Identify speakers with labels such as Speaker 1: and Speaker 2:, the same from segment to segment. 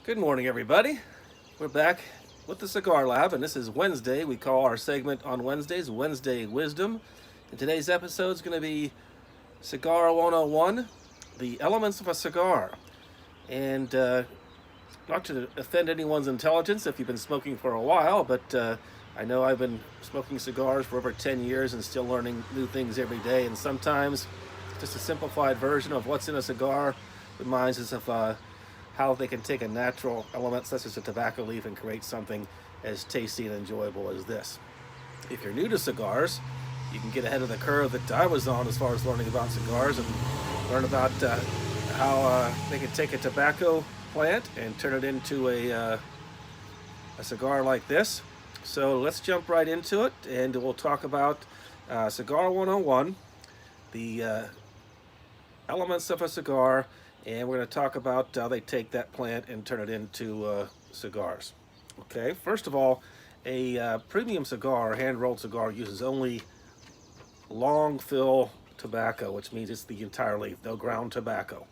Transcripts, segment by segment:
Speaker 1: Good morning, everybody. We're back with the Cigar Lab, and this is Wednesday. We call our segment on Wednesdays Wednesday Wisdom. And today's episode is going to be Cigar 101, the elements of a cigar. And not to offend anyone's intelligence if you've been smoking for a while, but I know I've been smoking cigars for over 10 years and still learning new things every day. And sometimes just a simplified version of what's in a cigar reminds us of how they can take a natural element such as a tobacco leaf and create something as tasty and enjoyable as this. If you're new to cigars, you can get ahead of the curve that I was on as far as learning about cigars and learn about how they can take a tobacco plant and turn it into a cigar like this. So let's jump right into it, and we'll talk about Cigar 101, the elements of a cigar, and we're going to talk about how they take that plant and turn it into cigars. Okay, first of all, a premium cigar, hand-rolled cigar, uses only long fill tobacco, which means it's the entire leaf, no ground tobacco.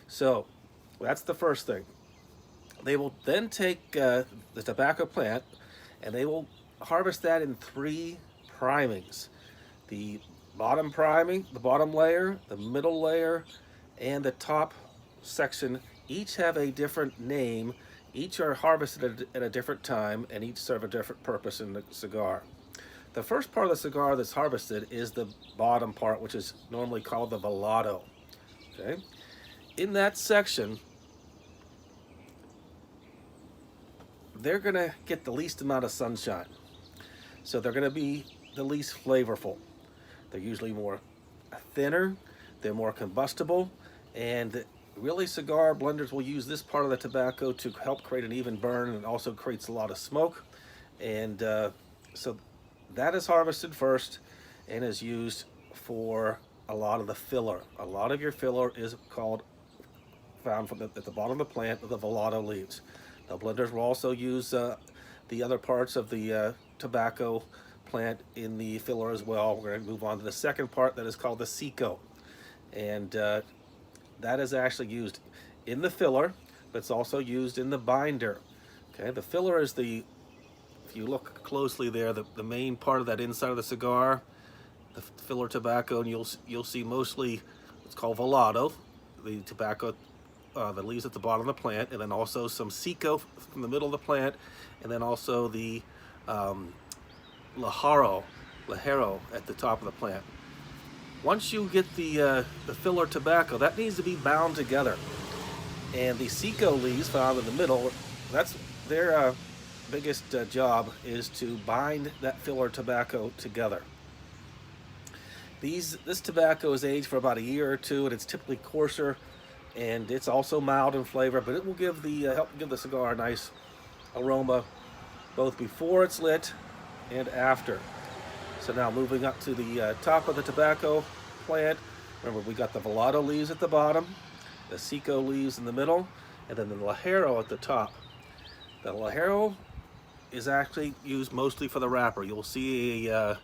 Speaker 1: So that's the first thing. They will then take the tobacco plant and they will harvest that in 3 primings. The bottom priming, the bottom layer, the middle layer, and the top section each have a different name. Each are harvested at a different time, and each serve a different purpose in the cigar. The first part of the cigar that's harvested is the bottom part, which is normally called the Volado. Okay? In that section, they're going to get the least amount of sunshine. So they're going to be the least flavorful. They're usually more thinner, they're more combustible, and really, cigar blenders will use this part of the tobacco to help create an even burn, and it also creates a lot of smoke. And so that is harvested first and is used for a lot of the filler. A lot of your filler is found at the bottom of the plant of the Volado leaves. Now, blenders will also use the other parts of the tobacco plant in the filler as well. We're going to move on to the second part that is called the Seco. And that is actually used in the filler, but it's also used in the binder. Okay, the filler is if you look closely there, the main part of that inside of the cigar, the filler tobacco, and you'll see mostly what's called Volado, the tobacco, the leaves at the bottom of the plant, and then also some Seco from the middle of the plant, and then also the Ligero at the top of the plant. Once you get the filler tobacco, that needs to be bound together. And the Seco leaves found in the middle, that's their biggest job, is to bind that filler tobacco together. This tobacco is aged for about a year or two, and it's typically coarser, and it's also mild in flavor, but it will help give the cigar a nice aroma both before it's lit and after. So now moving up to the top of the tobacco plant, remember we got the Volado leaves at the bottom, the Seco leaves in the middle, and then the Ligero at the top. The Ligero is actually used mostly for the wrapper. You'll see that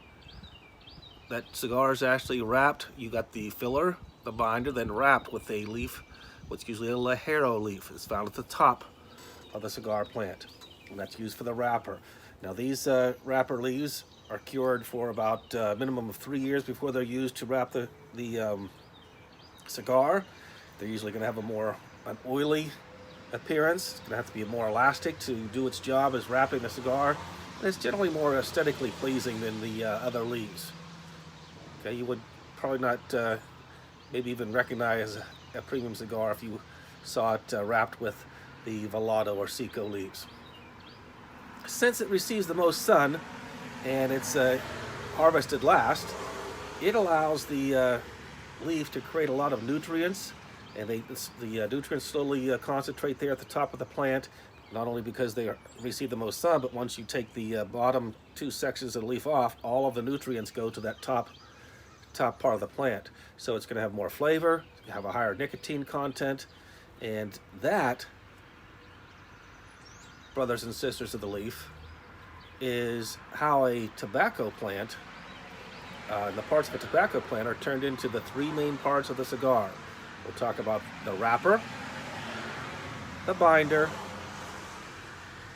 Speaker 1: cigar is actually wrapped. You got the filler, the binder, then wrapped with a leaf, what's usually a Ligero leaf. It's found at the top of the cigar plant, and that's used for the wrapper. Now these wrapper leaves are cured for about a minimum of 3 years before they're used to wrap the cigar. They're usually going to have an oily appearance. It's going to have to be more elastic to do its job as wrapping the cigar. And it's generally more aesthetically pleasing than the other leaves. Okay, you would probably not maybe even recognize a premium cigar if you saw it wrapped with the Volado or Seco leaves. Since it receives the most sun and it's harvested last, it allows the leaf to create a lot of nutrients, and the nutrients slowly concentrate there at the top of the plant, not only because they receive the most sun, but once you take the bottom 2 sections of the leaf off, all of the nutrients go to that top part of the plant. So it's going to have more flavor, have a higher nicotine content, and that, brothers and sisters of the leaf, is how a tobacco plant, and the parts of a tobacco plant are turned into the 3 main parts of the cigar. We'll talk about the wrapper, the binder,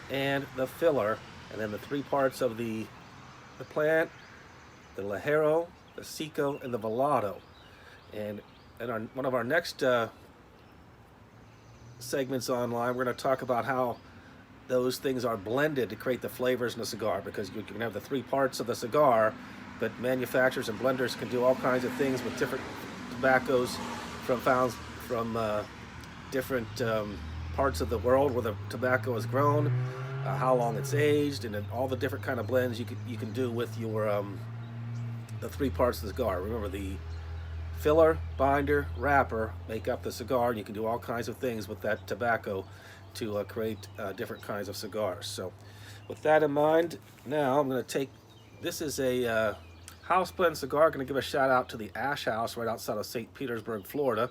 Speaker 1: and the filler, and then the three parts of the plant, the Ligero, the Seco, and the Volado. And in one of our next segments online, we're going to talk about how those things are blended to create the flavors in a cigar, because you can have the three parts of the cigar, but manufacturers and blenders can do all kinds of things with different tobaccos from different parts of the world where the tobacco is grown, how long it's aged, and then all the different kind of blends you can do with your the three parts of the cigar. Remember, the filler, binder, wrapper make up the cigar, and you can do all kinds of things with that tobacco to create different kinds of cigars. So with that in mind, now I'm going to take, this is a house blend cigar. I'm going to give a shout out to the Ash House right outside of St. Petersburg, Florida.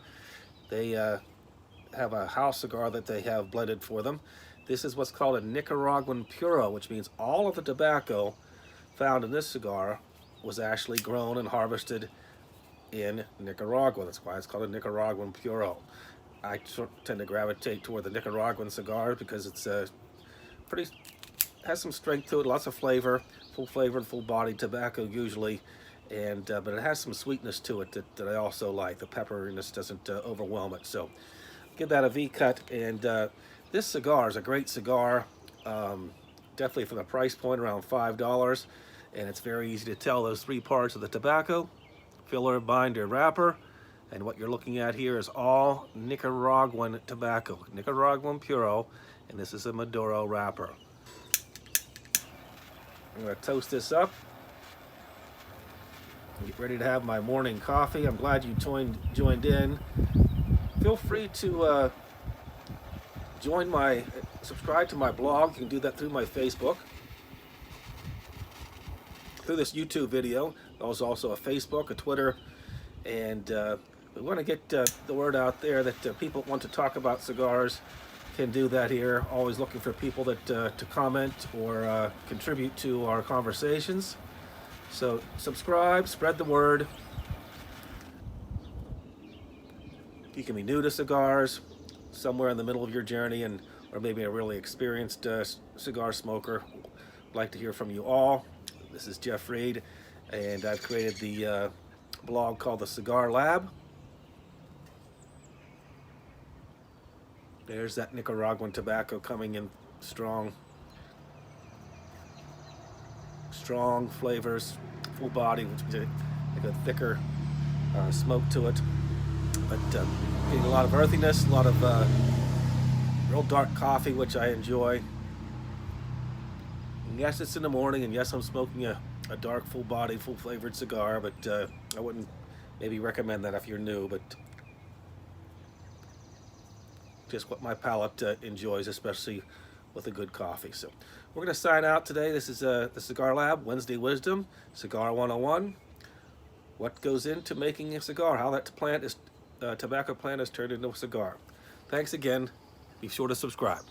Speaker 1: They have a house cigar that they have blended for them. This is what's called a Nicaraguan Puro, which means all of the tobacco found in this cigar was actually grown and harvested in Nicaragua. That's why it's called a Nicaraguan Puro. I tend to gravitate toward the Nicaraguan cigars because it's has some strength to it, lots of flavor, full flavored, full bodied tobacco usually, and but it has some sweetness to it that I also like. The pepperiness doesn't overwhelm it. So give that a V cut. And this cigar is a great cigar, definitely for the price point, around $5, and it's very easy to tell those three parts of the tobacco: filler, binder, wrapper. And what you're looking at here is all Nicaraguan tobacco, Nicaraguan Puro, and this is a Maduro wrapper. I'm going to toast this up and get ready to have my morning coffee. I'm glad you joined in. Feel free to subscribe to my blog. You can do that through my Facebook, through this YouTube video. There's also a Facebook, a Twitter, and we want to get the word out there that people want to talk about cigars can do that here. Always looking for people that to comment or contribute to our conversations. So subscribe, spread the word. You can be new to cigars, somewhere in the middle of your journey, or maybe a really experienced cigar smoker. I'd like to hear from you all. This is Jeff Reed, and I've created the blog called The Cigar Lab. There's that Nicaraguan tobacco coming in strong flavors, full body, which is like a thicker smoke to it, but getting a lot of earthiness, a lot of real dark coffee, which I enjoy. And yes, it's in the morning, and yes, I'm smoking a dark, full body, full flavored cigar, but I wouldn't maybe recommend that if you're new, but just what my palate enjoys, especially with a good coffee. So we're going to sign out today. This is the Cigar Lab, Wednesday Wisdom, Cigar 101. What goes into making a cigar, how that tobacco plant is turned into a cigar. Thanks again. Be sure to subscribe.